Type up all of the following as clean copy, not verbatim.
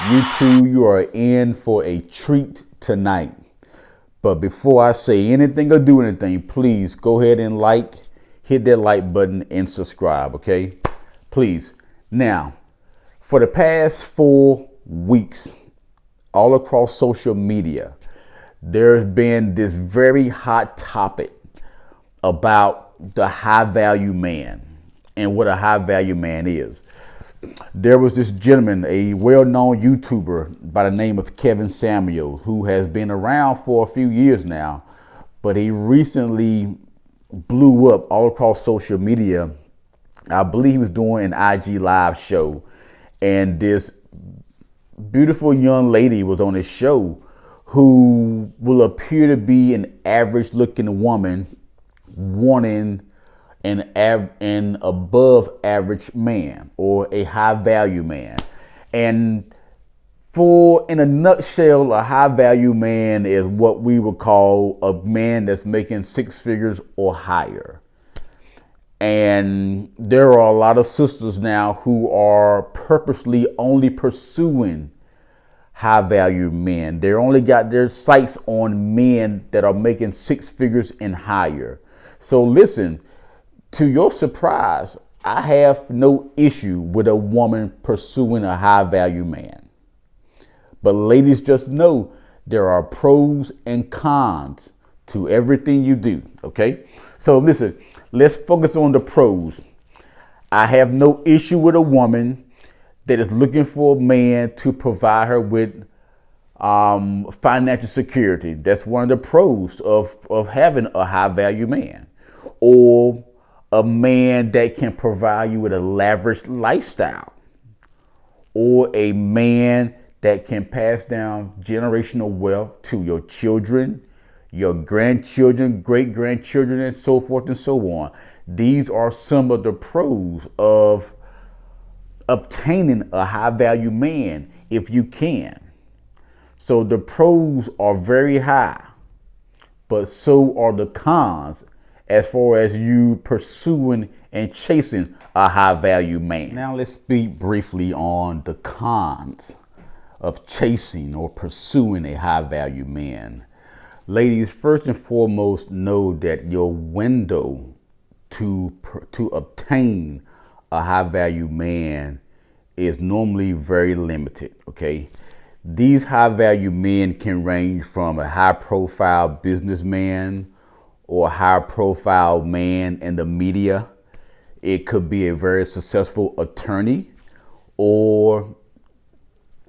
You two, you are in for a treat tonight. But before I say anything or do anything, please go ahead and hit that like button and subscribe, okay? Please. Now, for the past 4 weeks, all across social media, there's been this very hot topic about the high value man and what a high value man is. There was this gentleman, a well-known YouTuber by the name of Kevin Samuels, who has been around for a few years now, but he recently blew up all across social media. I believe he was doing an IG live show, and this beautiful young lady was on his show who will appear to be an average looking woman wanting an above average man or a high value man. And in a nutshell, a high value man is what we would call a man that's making 6 figures or higher. And there are a lot of sisters now who are purposely only pursuing high value men. They only got their sights on men that are making 6 figures and higher. So listen, to your surprise, I have no issue with a woman pursuing a high value man. But ladies, just know there are pros and cons to everything you do, okay? So listen, let's focus on the pros. I have no issue with a woman that is looking for a man to provide her with financial security. That's one of the pros of having a high value man. Or a man that can provide you with a lavish lifestyle, or a man that can pass down generational wealth to your children, your grandchildren, great grandchildren, and so forth and so on. These are some of the pros of obtaining a high value man if you can. So the pros are very high, but so are the cons as far as you pursuing and chasing a high value man. Now let's speak briefly on the cons of chasing or pursuing a high value man. Ladies, first and foremost, know that your window to obtain a high value man is normally very limited, okay? These high value men can range from a high profile businessman or a high profile man in the media. It could be a very successful attorney, or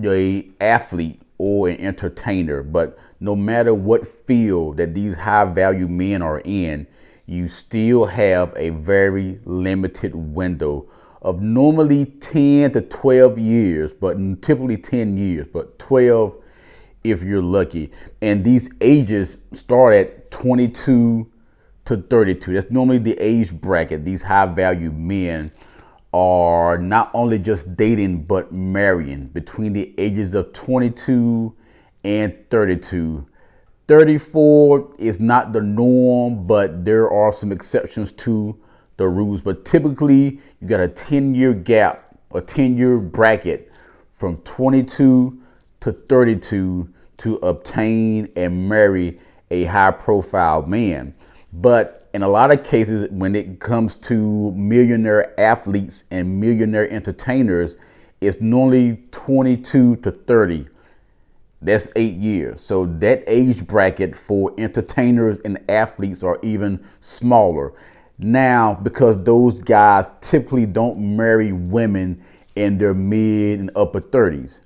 a athlete, or an entertainer. But no matter what field that these high value men are in, you still have a very limited window of normally 10 to 12 years, but typically 10 years, but 12 if you're lucky. And these ages start at 22 to 32. That's normally the age bracket. These high value men are not only just dating, but marrying between the ages of 22 and 32. 34 is not the norm, but there are some exceptions to the rules. But typically you got a 10-year gap, a 10-year bracket from 22 to 32 to obtain and marry a high profile man. But in a lot of cases, when it comes to millionaire athletes and millionaire entertainers, it's normally 22 to 30. That's 8 years. So that age bracket for entertainers and athletes are even smaller. Now, because those guys typically don't marry women in their mid and upper 30s.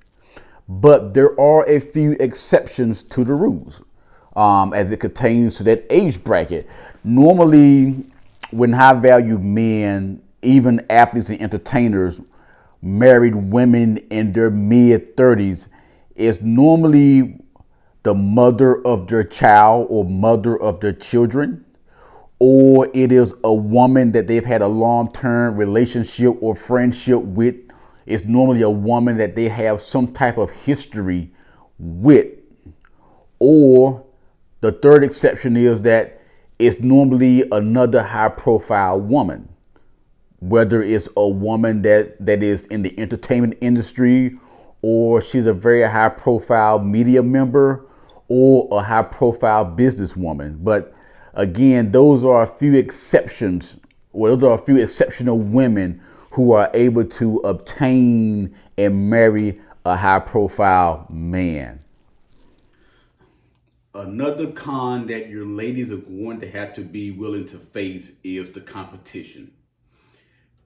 But there are a few exceptions to the rules as it pertains to that age bracket. Normally, when high value men, even athletes and entertainers, married women in their mid 30s, it's normally the mother of their child or mother of their children, or it is a woman that they've had a long-term relationship or friendship with. It's normally a woman that they have some type of history with. Or the third exception is that it's normally another high-profile woman, whether it's a woman that is in the entertainment industry, or she's a very high profile media member, or a high profile businesswoman. But again, those are a few exceptions. Well, those are a few exceptional women who are able to obtain and marry a high profile man. Another con that your ladies are going to have to be willing to face is the competition.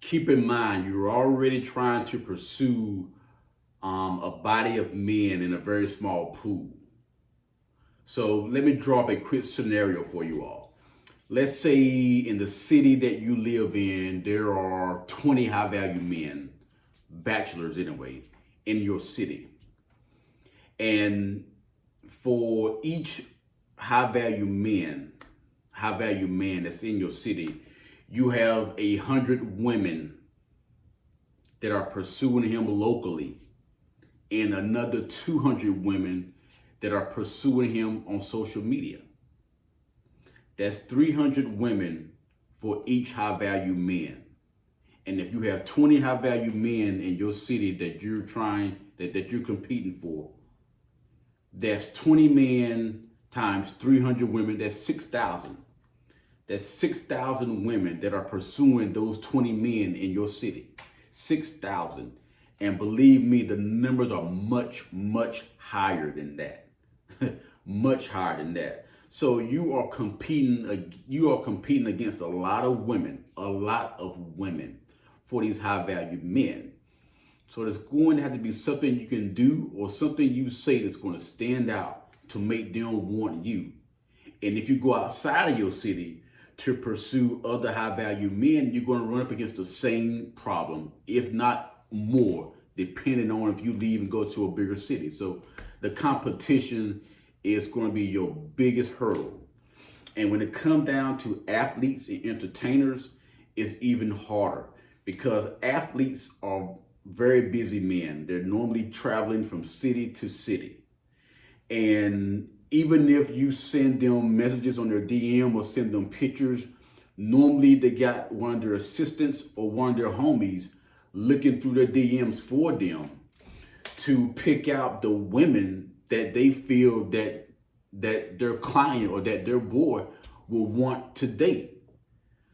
Keep in mind, you're already trying to pursue a body of men in a very small pool. So let me draw up a quick scenario for you all. Let's say in the city that you live in, there are 20 high value men, bachelors anyway, in your city. And for each high value man that's in your city, you have 100 women that are pursuing him locally, and another 200 women that are pursuing him on social media. That's 300 women for each high value man. And if you have 20 high value men in your city that you're competing for, that's 20 men times 300 women, that's 6,000. That's 6,000 women that are pursuing those 20 men in your city. 6,000. And believe me, the numbers are much, much higher than that. Much higher than that. So you are competing against a lot of women for these high value men. So there's going to have to be something you can do or something you say that's going to stand out to make them want you. And if you go outside of your city to pursue other high value men, you're going to run up against the same problem, if not more, depending on if you leave and go to a bigger city. So the competition is going to be your biggest hurdle. And when it comes down to athletes and entertainers, it's even harder because athletes are very busy men. They're normally traveling from city to city. And even if you send them messages on their DM or send them pictures, normally they got one of their assistants or one of their homies looking through their DMs for them to pick out the women that they feel that their client or that their boy will want to date.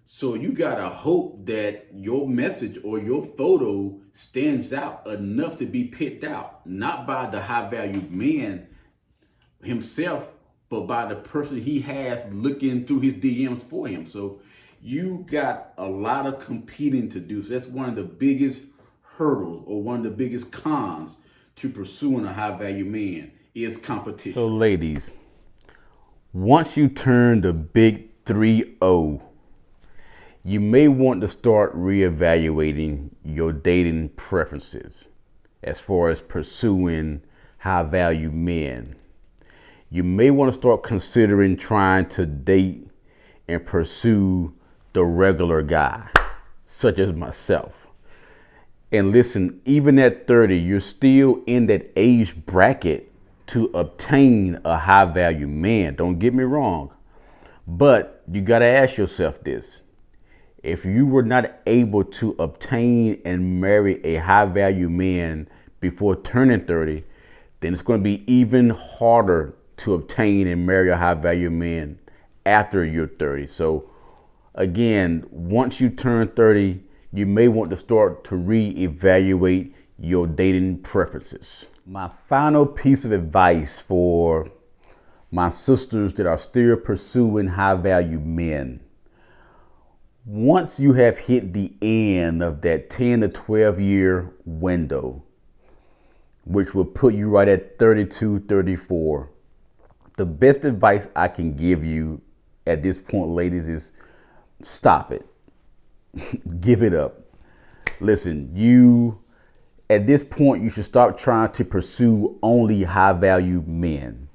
So you gotta hope that your message or your photo stands out enough to be picked out, not by the high value man himself, but by the person he has looking through his DMs for him. So you got a lot of competing to do. So that's one of the biggest hurdles or one of the biggest cons to pursuing a high value man is competition. So ladies, once you turn the big 3-0, you may want to start reevaluating your dating preferences as far as pursuing high value men. You may want to start considering trying to date and pursue the regular guy, such as myself. And listen, even at 30, you're still in that age bracket to obtain a high value man. Don't get me wrong. But you got to ask yourself this. If you were not able to obtain and marry a high value man before turning 30, then it's going to be even harder to obtain and marry a high value man after you're 30. So again, once you turn 30, you may want to start to reevaluate your dating preferences. My final piece of advice for my sisters that are still pursuing high value men. Once you have hit the end of that 10 to 12 year window, which will put you right at 32, 34, the best advice I can give you at this point, ladies, is stop it. Give it up. Listen, at this point, you should stop trying to pursue only high value men.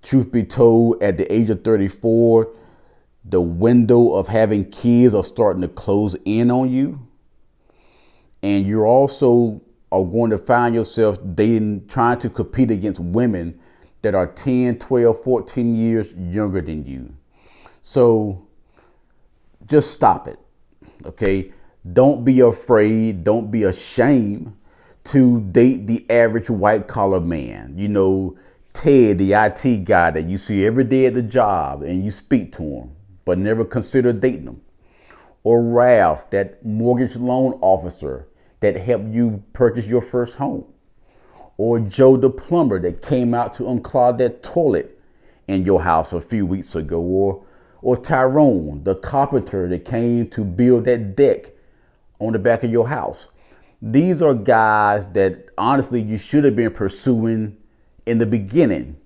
Truth be told, at the age of 34, the window of having kids are starting to close in on you. And you're also are going to find yourself dating, trying to compete against women that are 10, 12, 14 years younger than you. So just stop it, okay? Don't be afraid, don't be ashamed to date the average white collar man. You know, Ted, the IT guy that you see every day at the job and you speak to him, but never consider dating him. Or Ralph, that mortgage loan officer that helped you purchase your first home. Or Joe the plumber that came out to unclog that toilet in your house a few weeks ago. Or Tyrone, the carpenter that came to build that deck on the back of your house. These are guys that honestly you should have been pursuing in the beginning.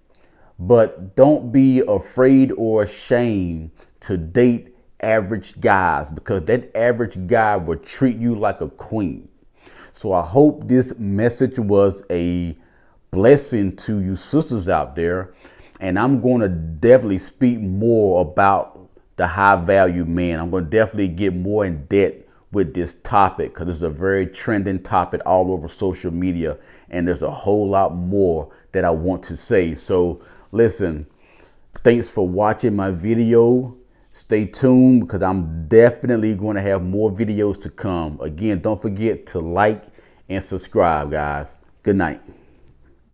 But don't be afraid or ashamed to date average guys, because that average guy will treat you like a queen. So I hope this message was a blessing to you sisters out there. And I'm going to definitely speak more about the high value man. I'm going to definitely get more in depth with this topic, because it's a very trending topic all over social media. And there's a whole lot more that I want to say. So listen, thanks for watching my video. Stay tuned, because I'm definitely going to have more videos to come. Again, don't forget to like and subscribe, guys. Good night.